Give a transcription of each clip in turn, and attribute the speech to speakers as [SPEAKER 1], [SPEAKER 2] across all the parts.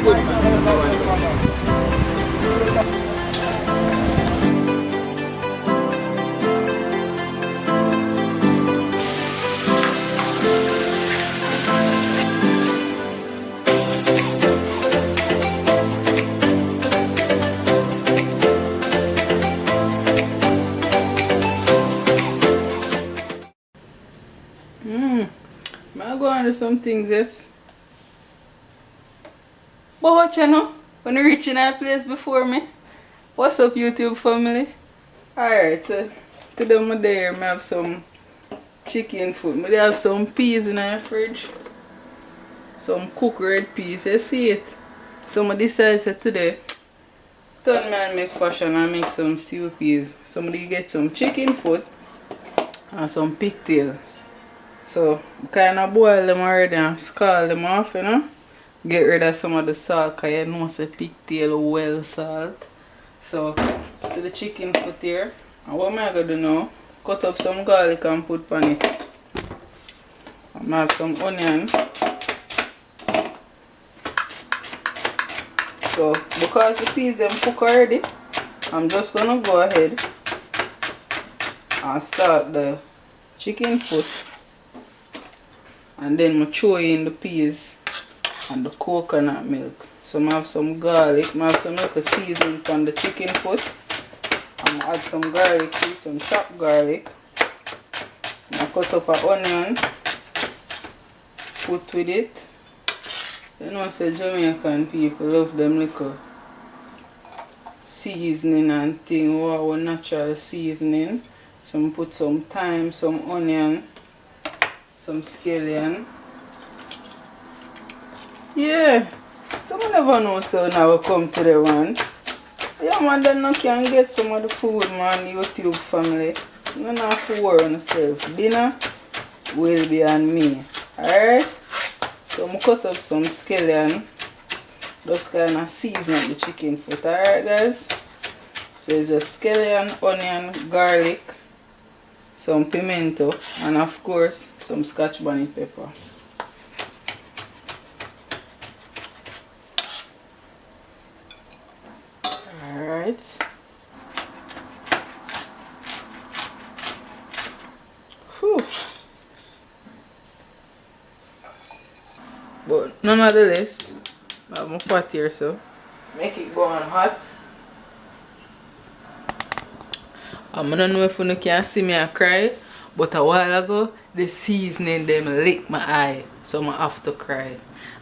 [SPEAKER 1] good man. I go on to some things, yes. But watch you know, when you reach in that place before me. What's up, YouTube family? Alright, so today I'm there, I have some chicken food. I have some peas in the fridge. Some cooked red peas, you see it? So I decided that today, turn me and make fashion and make some stew peas. Somebody get some chicken foot and some pigtail. So I kind of boil them already and scald them off, you know. Get rid of some of the salt because you know say pigtail well salt. So see the chicken foot here. And what am I going to do now? Cut up some garlic and put on it. I have some onion. So because the peas them cook already, I'm just going to go ahead and start the chicken foot. And then I throw in the peas and the coconut milk. So I have some garlic, I have some little seasoning on the chicken foot. I'm going to add some garlic to it, some chopped garlic. I cut up an onion, put with it. You know, say Jamaican people love them little seasoning and thing, our natural seasoning. So I put some thyme, some onion, some scallion. Yeah, so I never know, so now we come to the one. Yeah man, then you can get some of the food, man, YouTube family. You don't have to worry on yourself. Dinner will be on me. Alright? So I cut up some scallion. Just kind of season up the chicken foot. Alright guys? So it's just scallion, onion, garlic, some pimento, and of course some scotch bonnet pepper. Alright. Whew. But nonetheless, I have my pot here, so make it go on hot. I don't know if you can see me cry, but a while ago the seasoning them lick my eye, so I have to cry.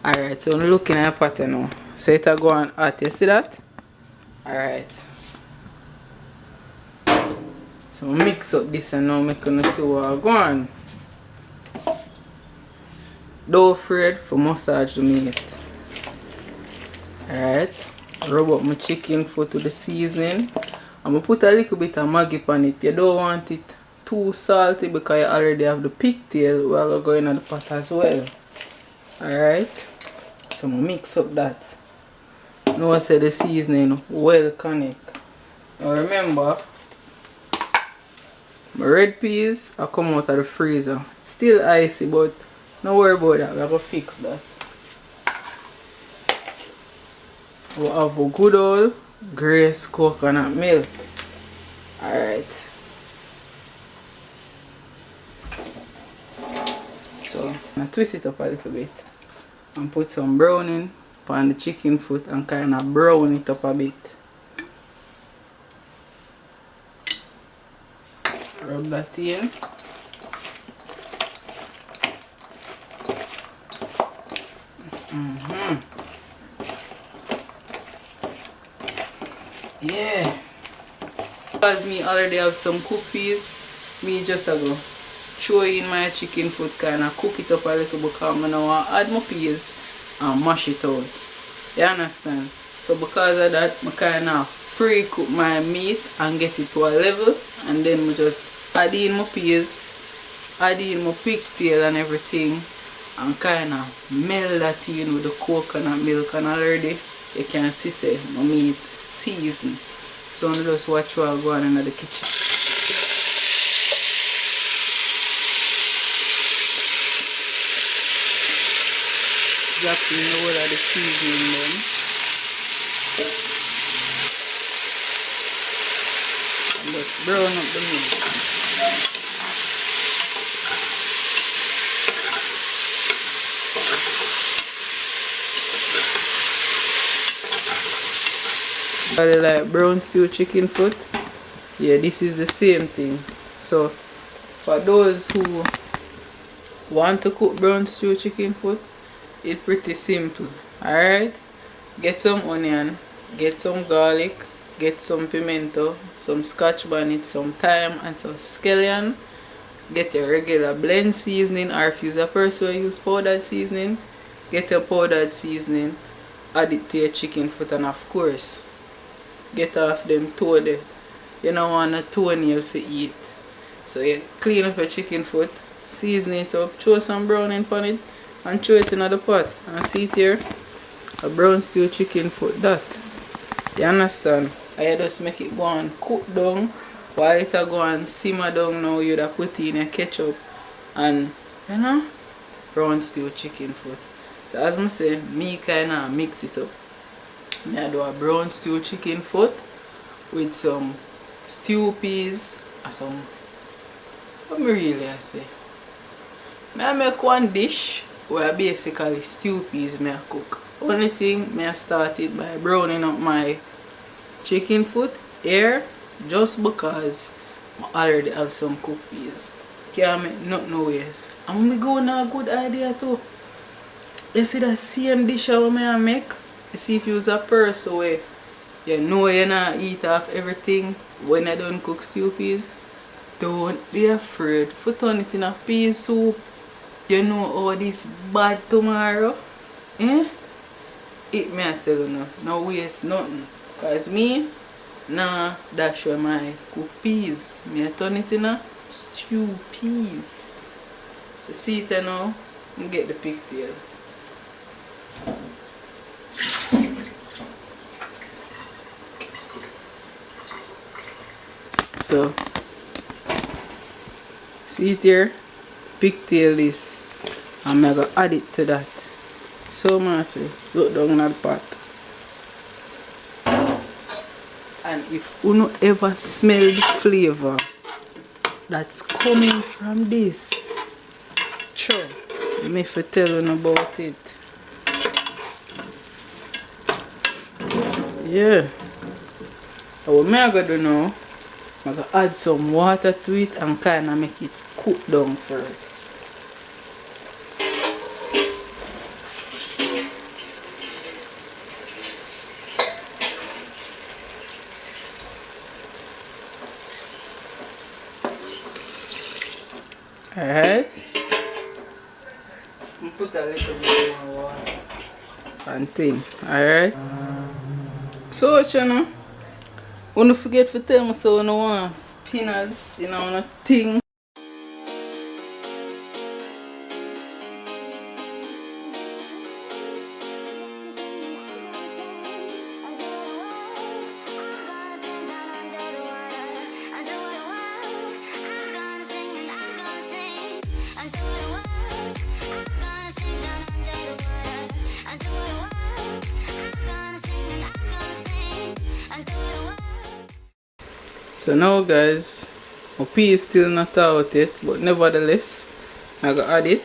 [SPEAKER 1] Alright, so I'm looking at the pot now. So it'll go on hot, you see that? Alright. So I mix up this and now I'm going to see what I go on. Don't afraid for massage the meat. Alright. Rub up my chicken foot with the seasoning. I'm going to put a little bit of Maggi on it. You don't want it too salty because you already have the pigtail while going in the pot as well. Alright. So I'm going to mix up that. Now I say the seasoning well connect. Now remember, my red peas are come out of the freezer. Still icy, but don't worry about that. We're going to fix that. We have a good old Grace coconut milk. Alright. So I twist it up a little bit and put some browning on the chicken foot and kind of brown it up a bit. Rub that in. Yeah. Because me already have some cooked peas, me just go throw in my chicken foot, kind of cook it up a little because I now want to add my peas and mash it out. You understand? So because of that, I kind of pre-cook my meat and get it to a level, and then I just add in my peas, add in my pigtail and everything, and kind of melt that in with the coconut milk, and already you can see say my meat seasoned. So I just watch what I go on in the kitchen. drop in the whole of the seasoning then. And just brown up the meat. Like brown stew chicken foot, yeah, this is the same thing. So for those who want to cook brown stew chicken foot, it's pretty simple. Alright, get some onion, get some garlic, get some pimento, some scotch bonnet, some thyme and some scallion. Get your regular blend seasoning, or if you're a person who use powdered seasoning, get your powdered seasoning, add it to your chicken foot, and of course get off them toe there. You don't want a toenail to eat. So you clean up your chicken foot, season it up, throw some browning on it, and throw it in the pot. And see it here, a brown stew chicken foot that. You understand? I just make it go and cook down. While it go and simmer down now, you would put in your ketchup and, you know, brown stew chicken foot. So as I say, me kind of mix it up. I do a brown stew chicken foot with some stew peas and some, what me really I say, I make one dish where basically stew peas I cook. Only thing I started by browning up my chicken foot here just because I already have some cooked peas. Can't make nothing ways. And we go on a good idea too. You see that same dish I make? You see, if you use a person where you know you're not eat off everything when I don't cook stew peas, don't be afraid to turn it in a pea soup. You know how this bad tomorrow. Eh? It me I tell you no. No waste nothing. Cause me, nah, that's where my cook peas. Me I turn it in a stew peas. So see it now, and get the pigtail. So see it here, pigtail this, and I'm going to add it to that. So I say, look down in the pot. And if you don't ever smell the flavor that's coming from this, sure, let me tell you about it. Yeah. What I'm going to do now, I'm going to add some water to it and kind of make it cook down first. Alright. Put a little bit more water and thing. Alright. So you know, don't forget to tell me so you want spinners, you know, on a thing. So now guys, my pea is still not out yet, but nevertheless, I'm going to add it.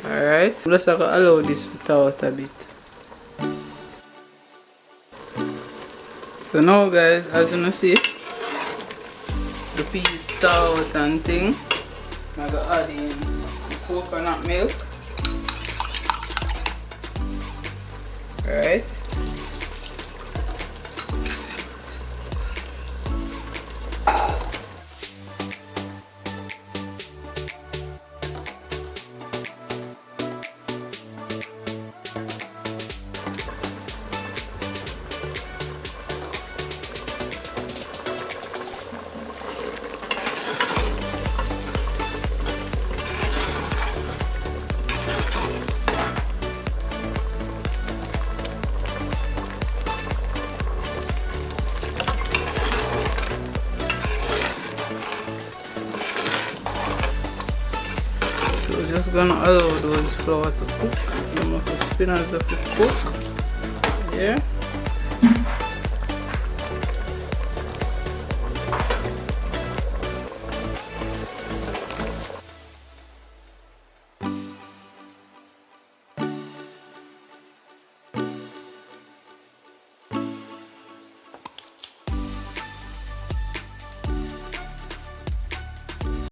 [SPEAKER 1] Alright, just I'm going to allow this to thaw out a bit. So now guys, as you can see, the pea is thaw out and thing. I'm going to add in the coconut milk. Alright. gonna allow those flour to cook. I'm going to spinach to cook. Yeah.